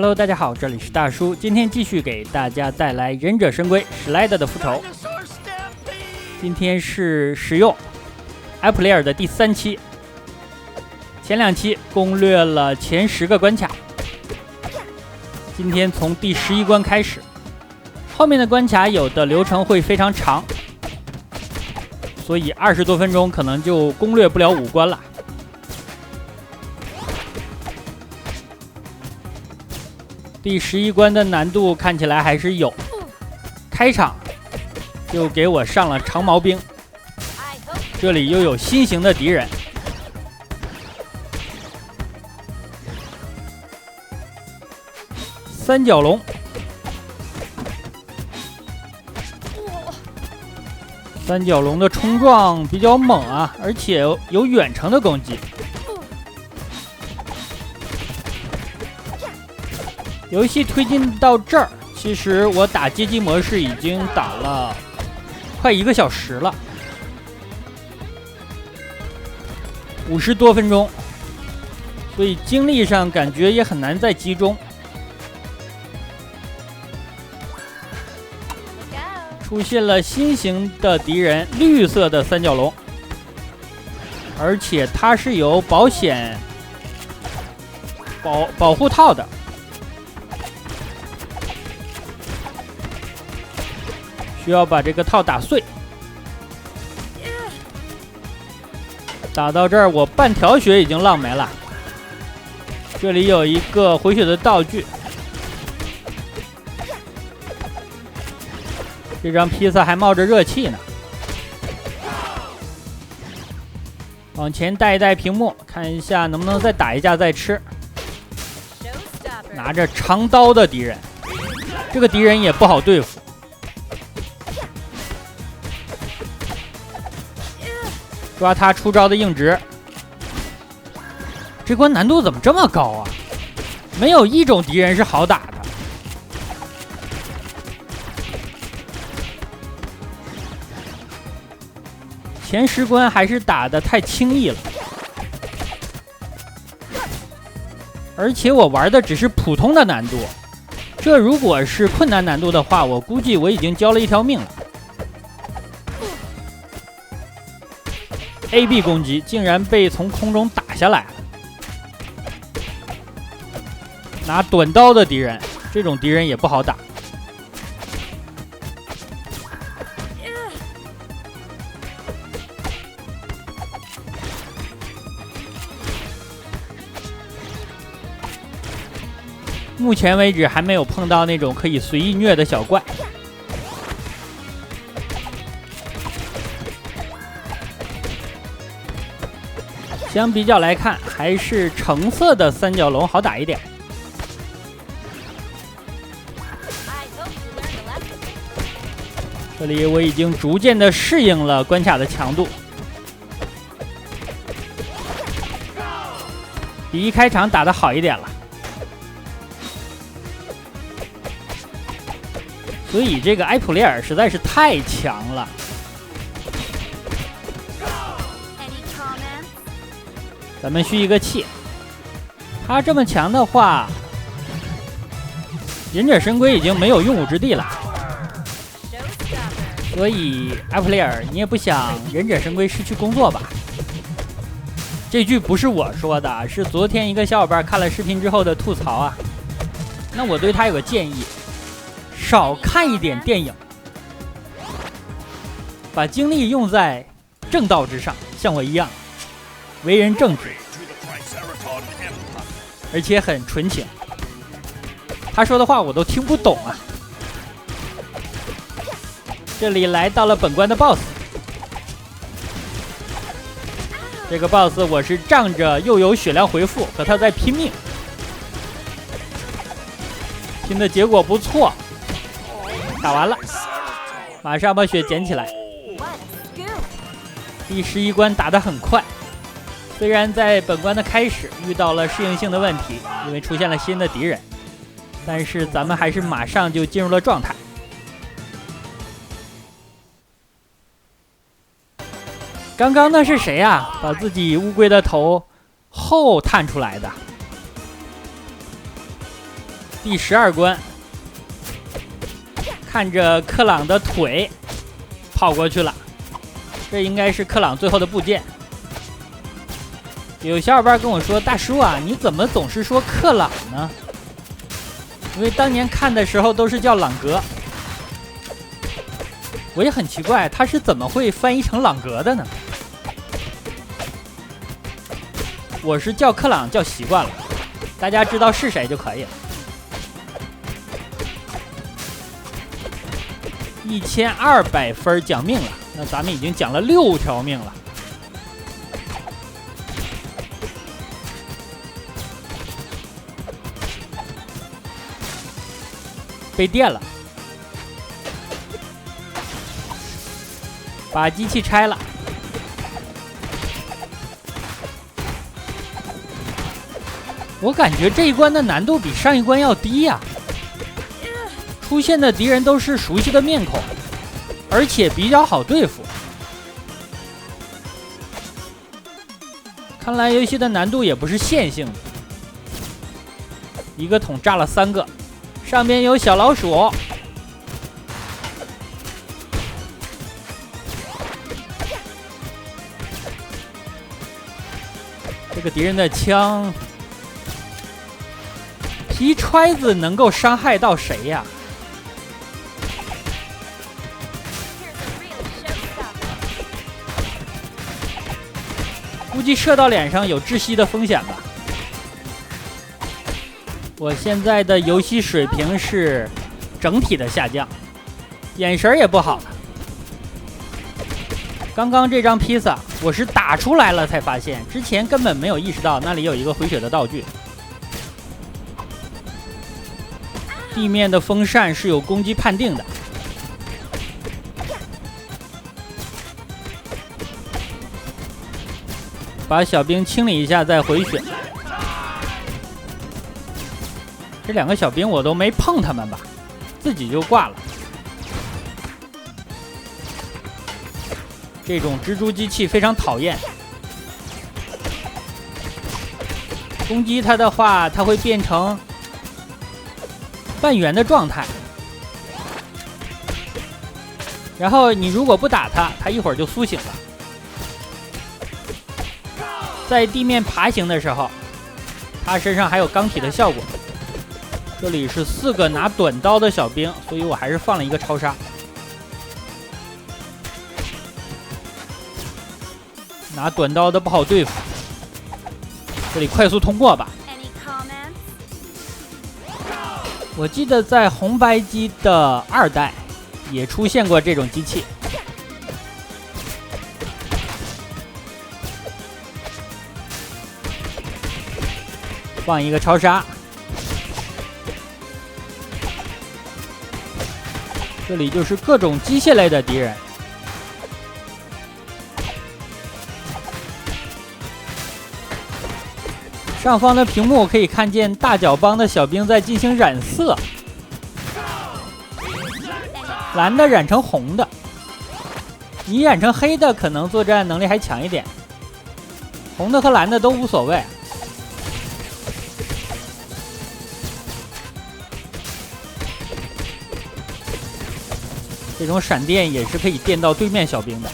Hello， 大家好，这里是大叔，今天继续给大家带来忍者神龟史莱德的复仇。今天是使用埃普雷尔的第3期，前2期攻略了前10个关卡，今天从第11关开始，后面的关卡有的流程会非常长，所以20多分钟可能就攻略不了5关了。第11关的难度看起来还是有，开场就给我上了长矛兵，这里又有新型的敌人，三角龙，三角龙的冲撞比较猛啊，而且有远程的攻击。游戏推进到这儿，其实我打街机模式已经打了快1个小时了，50多分钟，所以精力上感觉也很难再集中。出现了新型的敌人，绿色的三角龙，而且它是有保险保护套的。需要把这个套打碎，打到这儿我半条血已经浪没了。这里有一个回血的道具，这张披萨还冒着热气呢。往前带一带屏幕，看一下能不能再打一架再吃。拿着长刀的敌人，这个敌人也不好对付。抓他出招的硬直，这关难度怎么这么高啊？没有一种敌人是好打的。前10关还是打得太轻易了，而且我玩的只是普通的难度，这如果是困难难度的话，我估计我已经交了一条命了。AB 攻击竟然被从空中打下来了，拿短刀的敌人，这种敌人也不好打。目前为止还没有碰到那种可以随意虐的小怪。相比较来看，还是橙色的三角龙好打一点。这里我已经逐渐的适应了关卡的强度，比一开场打得好一点了。所以这个埃普雷尔实在是太强了。咱们蓄一个气，他这么强的话，忍者神龟已经没有用武之地了。所以埃普雷尔，你也不想忍者神龟失去工作吧？这句不是我说的，是昨天一个小伙伴看了视频之后的吐槽啊。那我对他有个建议，少看一点电影，把精力用在正道之上，像我一样。为人正直，而且很纯情。他说的话我都听不懂啊。这里来到了本关的 BOSS， 这个 BOSS 我是仗着又有血量回复和他在拼命，拼的结果不错。打完了，马上把血捡起来。第11关打得很快。虽然在本关的开始遇到了适应性的问题，因为出现了新的敌人，但是咱们还是马上就进入了状态。刚刚那是谁啊？把自己乌龟的头后探出来的。第12关，看着克朗的腿跑过去了，这应该是克朗最后的部件。有小伙伴跟我说：“大叔啊，你怎么总是说克朗呢？”因为当年看的时候都是叫朗格，我也很奇怪他是怎么会翻译成朗格的呢？我是叫克朗叫习惯了，大家知道是谁就可以了。1200分奖命了，那咱们已经奖了6条命了。被电了，把机器拆了。我感觉这一关的难度比上一关要低呀。出现的敌人都是熟悉的面孔，而且比较好对付。看来游戏的难度也不是线性的。一个桶炸了3个。上边有小老鼠，这个敌人的枪皮揣子能够伤害到谁呀？估计射到脸上有窒息的风险吧。我现在的游戏水平是整体的下降，眼神也不好了。刚刚这张披萨我是打出来了才发现，之前根本没有意识到那里有一个回血的道具。地面的风扇是有攻击判定的。把小兵清理一下再回血。这2个小兵我都没碰他们吧，自己就挂了。这种蜘蛛机器非常讨厌，攻击它的话，它会变成半圆的状态，然后你如果不打它，它一会儿就苏醒了。在地面爬行的时候，它身上还有钢体的效果。这里是4个拿短刀的小兵，所以我还是放了一个超杀。拿短刀的不好对付，这里快速通过吧。我记得在红白机的2代也出现过这种机器。放一个超杀。这里就是各种机械类的敌人。上方的屏幕可以看见大脚帮的小兵在进行染色，蓝的染成红的，你染成黑的可能作战能力还强一点，红的和蓝的都无所谓。这种闪电也是可以电到对面小兵的，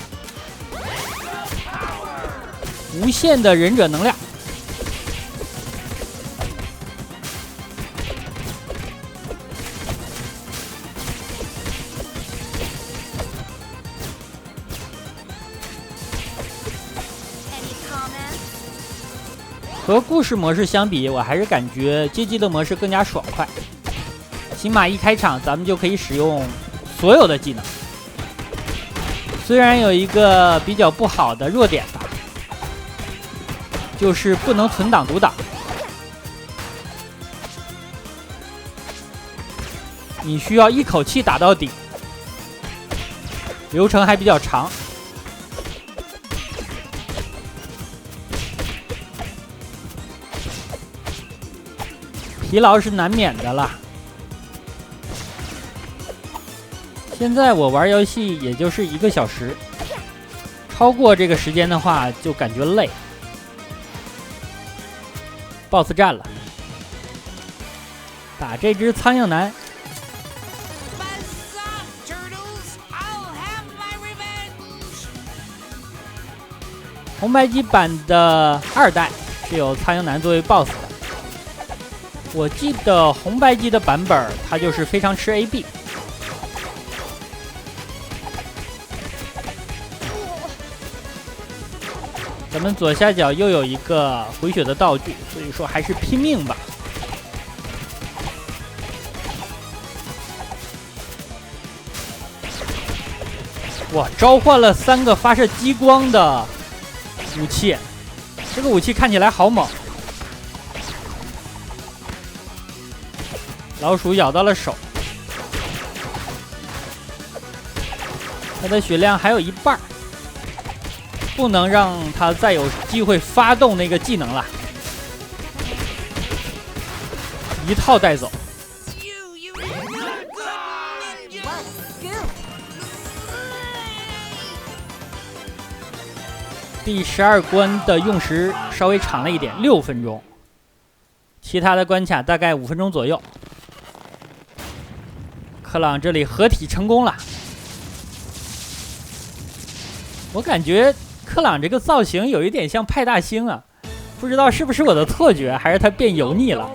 无限的忍者能量。和故事模式相比，我还是感觉街机的模式更加爽快。起码一开场咱们就可以使用所有的技能，虽然有一个比较不好的弱点吧，就是不能存档读档，你需要一口气打到底，流程还比较长。疲劳是难免的了。现在我玩游戏也就是1个小时，超过这个时间的话就感觉累。BOSS 战了，打这只苍蝇男。红白机版的2代是有苍蝇男作为 BOSS 的。我记得红白机的版本它就是非常吃 AB。咱们左下角又有一个回血的道具，所以说还是拼命吧。哇，召唤了3个发射激光的武器，这个武器看起来好猛。老鼠咬到了手，它的血量还有1半，不能让它再有机会发动那个技能了。一套带走。第12关的用时稍微长了一点，6分钟，其他的关卡大概5分钟左右。克朗这里合体成功了，我感觉克朗这个造型有一点像派大星啊，不知道是不是我的错觉，还是他变油腻了。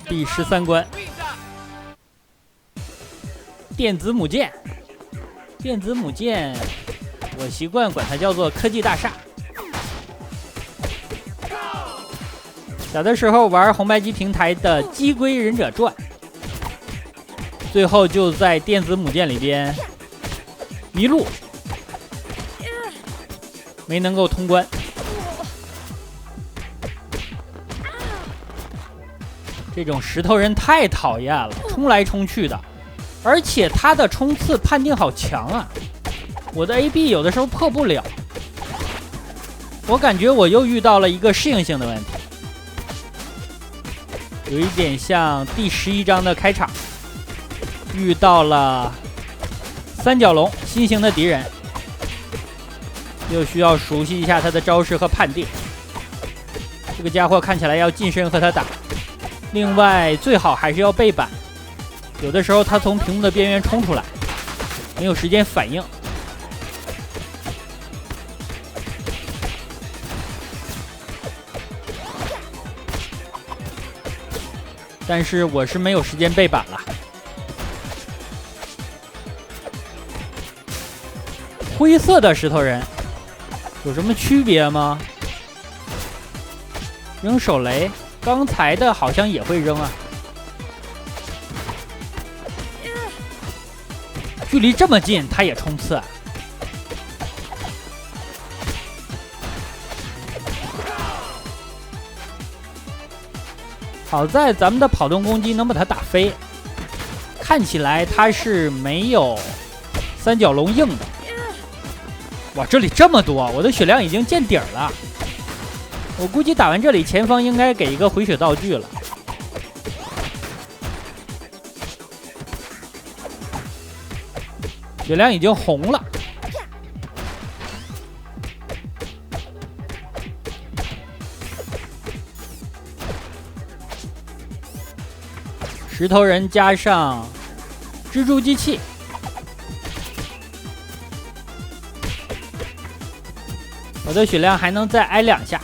第13关。电子母舰，电子母舰，我习惯管它叫做科技大厦。小的时候玩红白机平台的《鸡龟忍者传》，最后就在电子母舰里边迷路，没能够通关。这种石头人太讨厌了，冲来冲去的。而且他的冲刺判定好强啊，我的 AB 有的时候破不了，我感觉我又遇到了一个适应性的问题，有一点像第11章的开场，遇到了三角龙新型的敌人，又需要熟悉一下他的招式和判定。这个家伙看起来要近身和他打，另外最好还是要背板。有的时候他从屏幕的边缘冲出来，没有时间反应。但是我是没有时间背板了。灰色的石头人有什么区别吗？扔手雷，刚才的好像也会扔啊。距离这么近，他也冲刺。好在咱们的跑动攻击能把他打飞，看起来他是没有三角龙硬的。哇，这里这么多，我的血量已经见底儿了。我估计打完这里，前方应该给一个回血道具了。血量已经红了，石头人加上蜘蛛机器，我的血量还能再挨2下，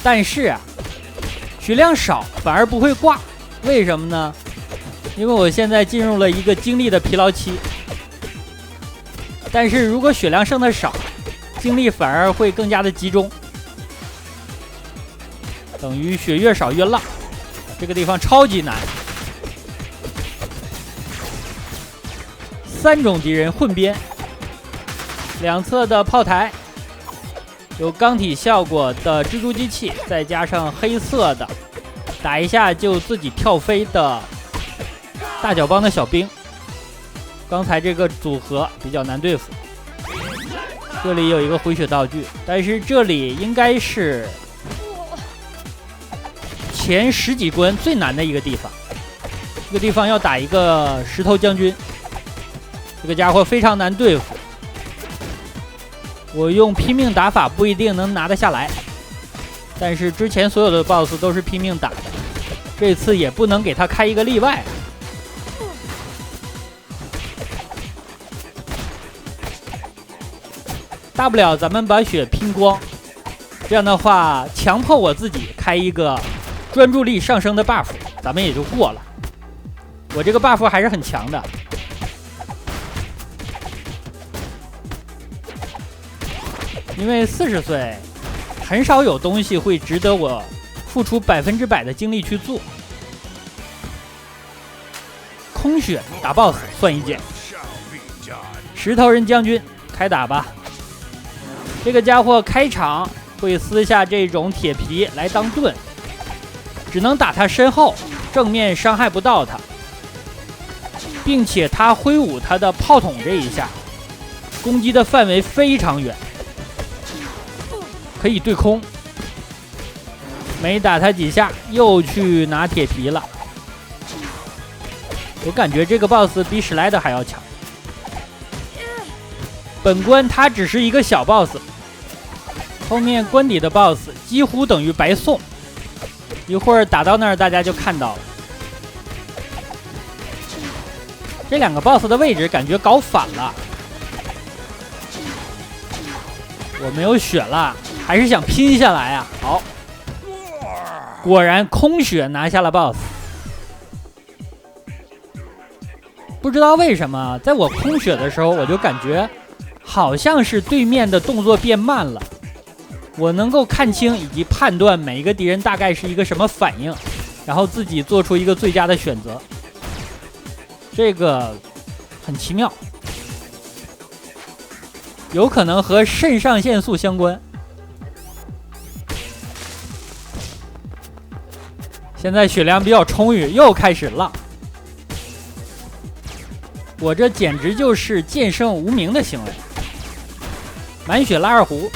但是啊，血量少反而不会挂，为什么呢？因为我现在进入了一个精力的疲劳期，但是如果血量剩的少，精力反而会更加的集中，等于血越少越浪。这个地方超级难，3种敌人混编，两侧的炮台，有钢体效果的蜘蛛机器，再加上黑色的打一下就自己跳飞的大脚帮的小兵，刚才这个组合比较难对付。这里有一个回血道具，但是这里应该是前10几关最难的一个地方。这个地方要打一个石头将军，这个家伙非常难对付。我用拼命打法不一定能拿得下来，但是之前所有的 BOSS 都是拼命打的，这次也不能给他开一个例外。大不了咱们把血拼光，这样的话强迫我自己开一个专注力上升的 buff， 咱们也就过了。我这个 buff 还是很强的。因为40岁，很少有东西会值得我付出100%的精力去做。空血打 BOSS 算一件。石头人将军开打吧。这个家伙开场会撕下这种铁皮来当盾，只能打他身后，正面伤害不到他，并且他挥舞他的炮筒这一下，攻击的范围非常远。可以对空，没打他几下，又去拿铁皮了。我感觉这个 BOSS 比史莱德还要强。本关他只是一个小 BOSS， 后面关底的 BOSS 几乎等于白送。一会儿打到那儿，大家就看到了。这两个 BOSS 的位置感觉搞反了。我没有血了。还是想拼下来啊！好，果然空血拿下了 BOSS。不知道为什么，在我空血的时候，我就感觉好像是对面的动作变慢了。我能够看清以及判断每一个敌人大概是一个什么反应，然后自己做出一个最佳的选择。这个很奇妙，有可能和肾上腺素相关。现在血量比较充裕，又开始浪。我这简直就是剑圣无名的行为。满血拉二胡，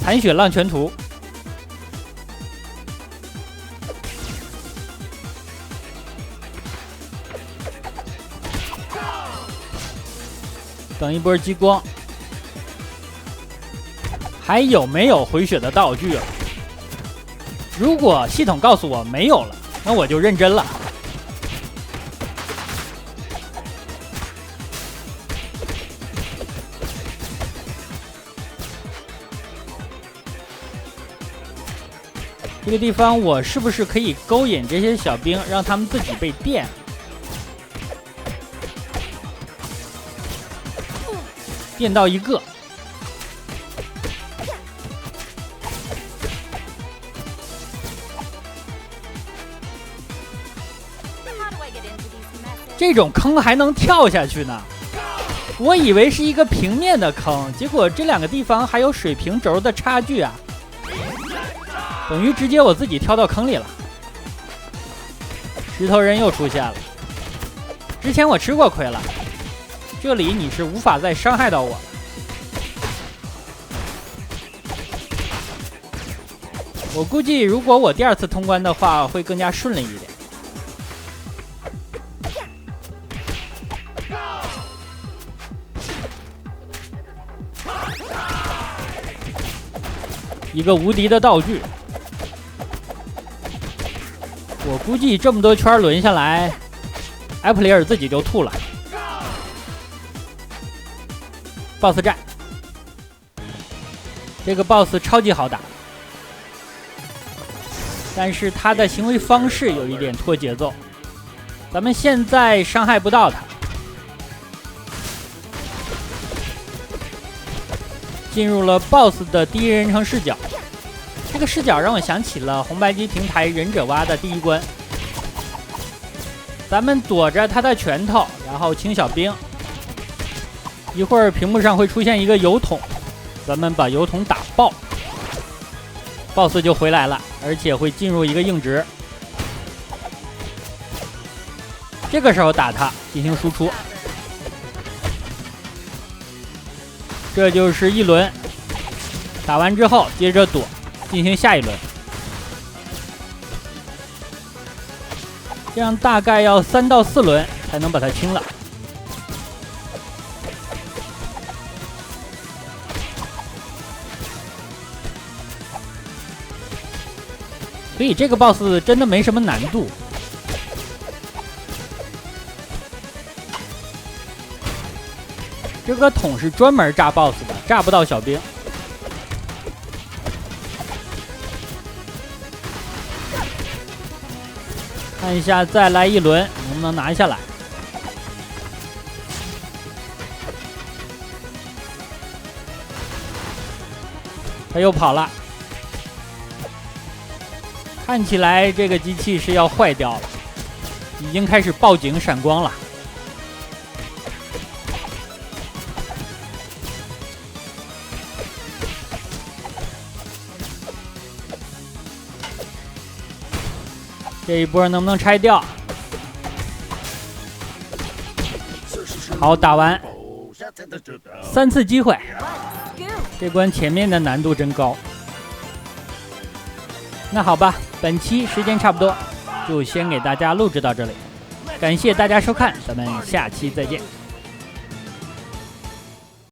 残血浪全图。等一波激光。还有没有回血的道具啊？如果系统告诉我没有了，那我就认真了。这个地方我是不是可以勾引这些小兵，让他们自己被电？电到一个。这种坑还能跳下去呢？我以为是一个平面的坑，结果这两个地方还有水平轴的差距啊！等于直接我自己跳到坑里了。石头人又出现了，之前我吃过亏了，这里你是无法再伤害到我了。我估计如果我第二次通关的话，会更加顺利一点。一个无敌的道具，我估计这么多圈轮下来，埃普里尔自己就吐了。BOSS 战，这个 BOSS 超级好打，但是他的行为方式有一点拖节奏，咱们现在伤害不到他。进入了 BOSS 的第一人称视角，这个视角让我想起了红白机平台忍者蛙的第一关。咱们躲着他的拳头，然后清小兵。一会儿屏幕上会出现一个油桶，咱们把油桶打爆 ，BOSS 就回来了，而且会进入一个硬直。这个时候打他进行输出。这就是一轮，打完之后接着躲，进行下一轮。这样大概要3到4轮才能把它清了。所以这个 BOSS 真的没什么难度。这个桶是专门炸 BOSS 的，炸不到小兵。看一下，再来一轮，能不能拿下来？他又跑了，看起来这个机器是要坏掉了，已经开始报警闪光了。这一波能不能拆掉？好，打完3次机会。这关前面的难度真高。那好吧，本期时间差不多，就先给大家录制到这里，感谢大家收看，咱们下期再见。